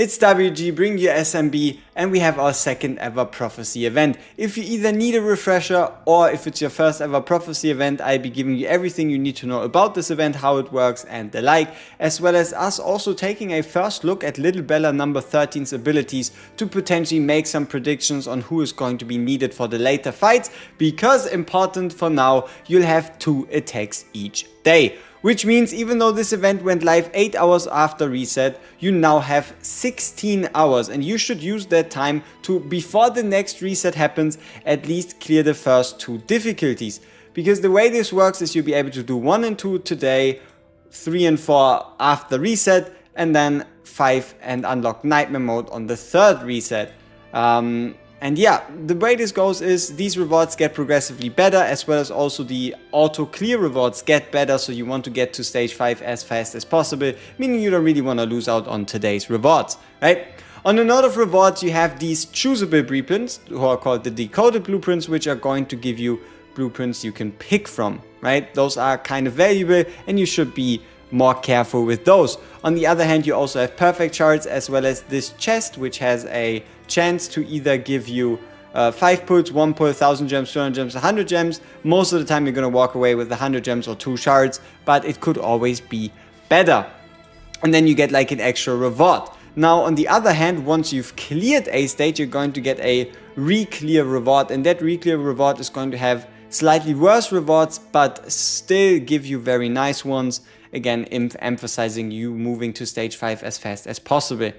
It's WG, bring your SMB, and we have our second ever Prophecy event. If you either need a refresher or if it's your first ever Prophecy event, I'll be giving you everything you need to know about this event, how it works and the like, as well as us also taking a first look at Little Bella number 13's abilities to potentially make some predictions on who is going to be needed for the later fights, because important for now, you'll have 2 attacks each day. Which means even though this event went live 8 hours after reset, you now have 16 hours and you should use that time to, before the next reset happens, at least clear the first 2 difficulties. Because the way this works is you'll be able to do 1 and 2 today, 3 and 4 after reset, and then 5 and unlock Nightmare mode on the 3rd reset. And yeah, the way this goes is these rewards get progressively better, as well as also the auto clear rewards get better, so you want to get to stage 5 as fast as possible, meaning you don't really want to lose out on today's rewards, right? On the note of rewards, you have these choosable blueprints, who are called the decoded blueprints, which are going to give you blueprints you can pick from, right? Those are kind of valuable and you should be more careful with those. On the other hand, you also have perfect shards, as well as this chest, which has a chance to either give you 5 puts, 1 put, 1000 gems, 200 gems, 100 gems. Most of the time you're going to walk away with 100 gems or 2 shards, but it could always be better. And then you get like an extra reward. Now on the other hand, once you've cleared a stage, you're going to get a re-clear reward, and that re-clear reward is going to have slightly worse rewards, but still give you very nice ones. Again, emphasizing you moving to stage 5 as fast as possible.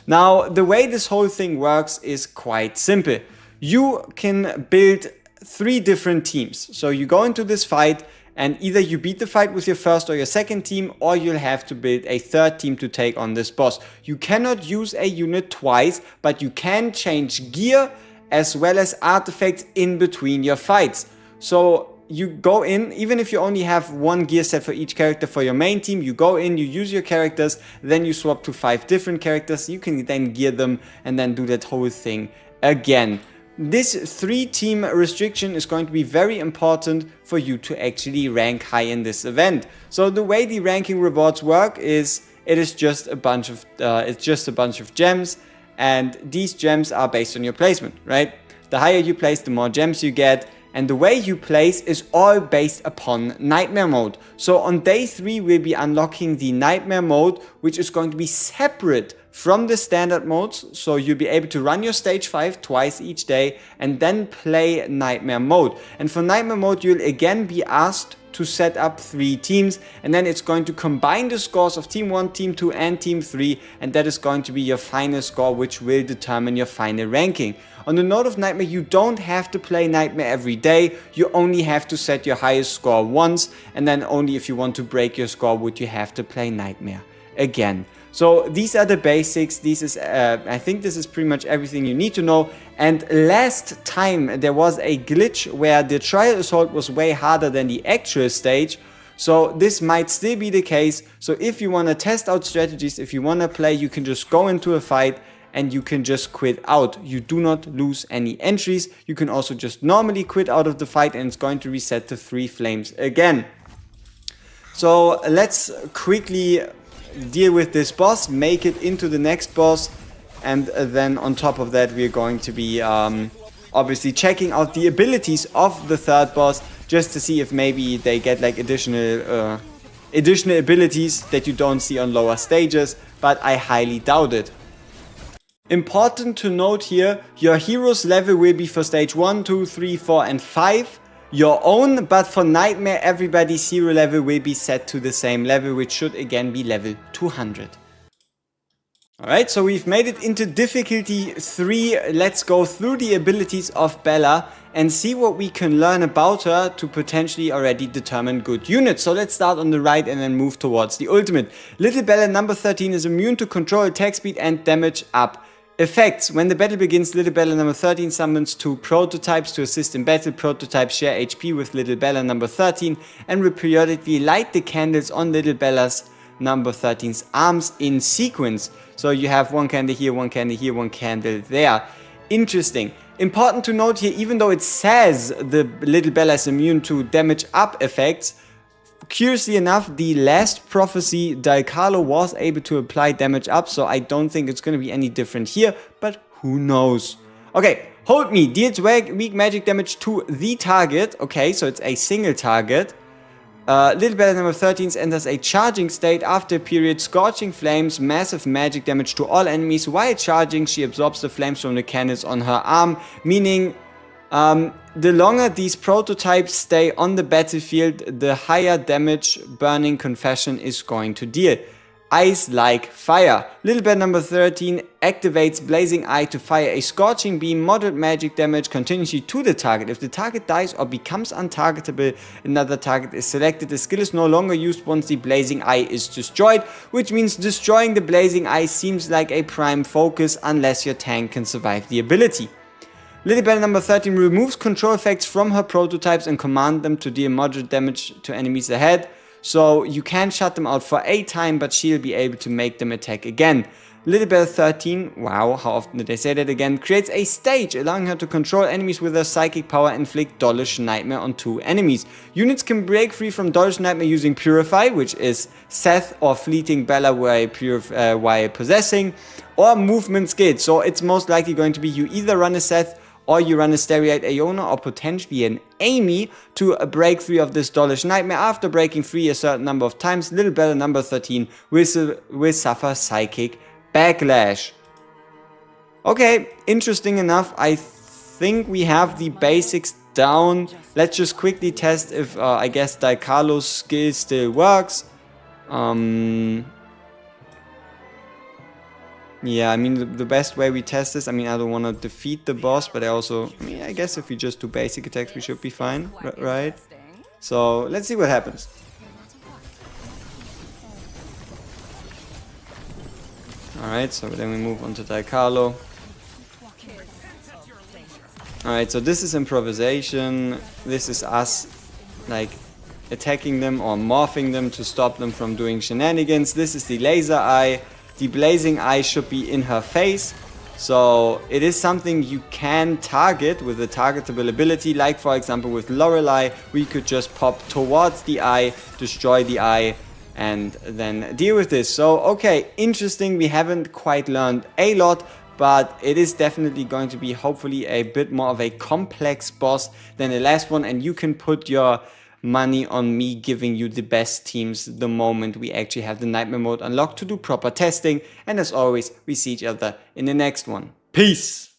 Now, the way this whole thing works is quite simple. You can build 3 different teams. So you go into this fight and either you beat the fight with your first or your second team, or you'll have to build a 3rd team to take on this boss. You cannot use a unit twice, but you can change gear as well as artifacts in between your fights. So you go in, even if you only have 1 gear set for each character for your main team, you go in, you use your characters, then you swap to 5 different characters, you can then gear them and then do that whole thing again. This 3-team restriction is going to be very important for you to actually rank high in this event. So the way the ranking rewards work is it is just a bunch of gems, and these gems are based on your placement, right? The higher you place, the more gems you get. And the way you place is all based upon Nightmare mode. So on day 3 we'll be unlocking the Nightmare mode, which is going to be separate from the standard modes. So you'll be able to run your stage 5 twice each day and then play Nightmare mode. And for Nightmare mode you'll again be asked to set up 3 teams, and then it's going to combine the scores of team 1, team 2 and team 3, and that is going to be your final score, which will determine your final ranking. On the note of Nightmare, you don't have to play Nightmare every day, you only have to set your highest score once, and then only if you want to break your score would you have to play Nightmare again. So these are the basics. I think this is pretty much everything you need to know. And last time there was a glitch where the trial assault was way harder than the actual stage. So this might still be the case. So if you want to test out strategies, if you want to play, you can just go into a fight and you can just quit out. You do not lose any entries. You can also just normally quit out of the fight and it's going to reset to 3 flames again. So let's quickly deal with this boss, make it into the next boss, and then on top of that we're going to be obviously checking out the abilities of the 3rd boss, just to see if maybe they get like additional abilities that you don't see on lower stages, but I highly doubt it. Important to note here, your hero's level will be for stage 1, 2, 3, 4 and 5 your own, but for Nightmare everybody's hero level will be set to the same level, which should again be level 200. Alright, so we've made it into difficulty 3. Let's go through the abilities of Bella and see what we can learn about her to potentially already determine good units. So let's start on the right and then move towards the ultimate. Little Bella number 13 is immune to control, attack speed and damage up effects. When the battle begins, Little Bella number 13 summons 2 prototypes to assist in battle. Prototypes share HP with Little Bella number 13 and will periodically light the candles on Little Bella's number 13's arms in sequence. So you have 1 candle here, 1 candle here, 1 candle there. Interesting. Important to note here, even though it says the Little Bella is immune to damage up effects, Curiously enough, the last prophecy, Dialcalo was able to apply damage up, so I don't think it's going to be any different here, but who knows. Okay, Hold Me deals weak magic damage to the target. Okay, so it's a single target. Little Better number 13 enters a charging state after a period. Scorching Flames, massive magic damage to all enemies. While charging, she absorbs the flames from the cannons on her arm, meaning the longer these prototypes stay on the battlefield, the higher damage Burning Confession is going to deal. Ice like fire. Little Bear number 13 activates Blazing Eye to fire a scorching beam, moderate magic damage continuously to the target. If the target dies or becomes untargetable, another target is selected. The skill is no longer used once the Blazing Eye is destroyed, which means destroying the Blazing Eye seems like a prime focus unless your tank can survive the ability. Little Bear number 13 removes control effects from her prototypes and command them to deal moderate damage to enemies ahead. So you can shut them out for a time, but she'll be able to make them attack again. Little Bear 13, wow, how often did I say that again, creates a stage, allowing her to control enemies with her psychic power and inflict Dollish Nightmare on 2 enemies. Units can break free from Dollish Nightmare using Purify, which is Seth or Fleeting Bella while possessing, or Movement Skill. So it's most likely going to be you either run a Seth or you run a Stereoid Iona or potentially an Amy to break free of this Dollish Nightmare. After breaking free a certain number of times, Little Better number 13 will suffer Psychic Backlash. Okay, interesting enough. I think we have the basics down. Let's just quickly test if, I guess, Dialcalo's skill still works. Yeah, I mean, the best way we test this, I mean, I don't want to defeat the boss, but I guess if we just do basic attacks, we should be fine, right? So, let's see what happens. Alright, so then we move on to Dialcalo. Alright, so this is improvisation. This is us, like, attacking them or morphing them to stop them from doing shenanigans. This is the Laser Eye. The Blazing Eye should be in her face, so it is something you can target with a targetable ability, like for example with Lorelei, we could just pop towards the eye, destroy the eye, and then deal with this. So okay, interesting, we haven't quite learned a lot, but it is definitely going to be hopefully a bit more of a complex boss than the last one, and you can put your money on me giving you the best teams the moment we actually have the Nightmare mode unlocked to do proper testing. And as always, we see each other in the next one. Peace!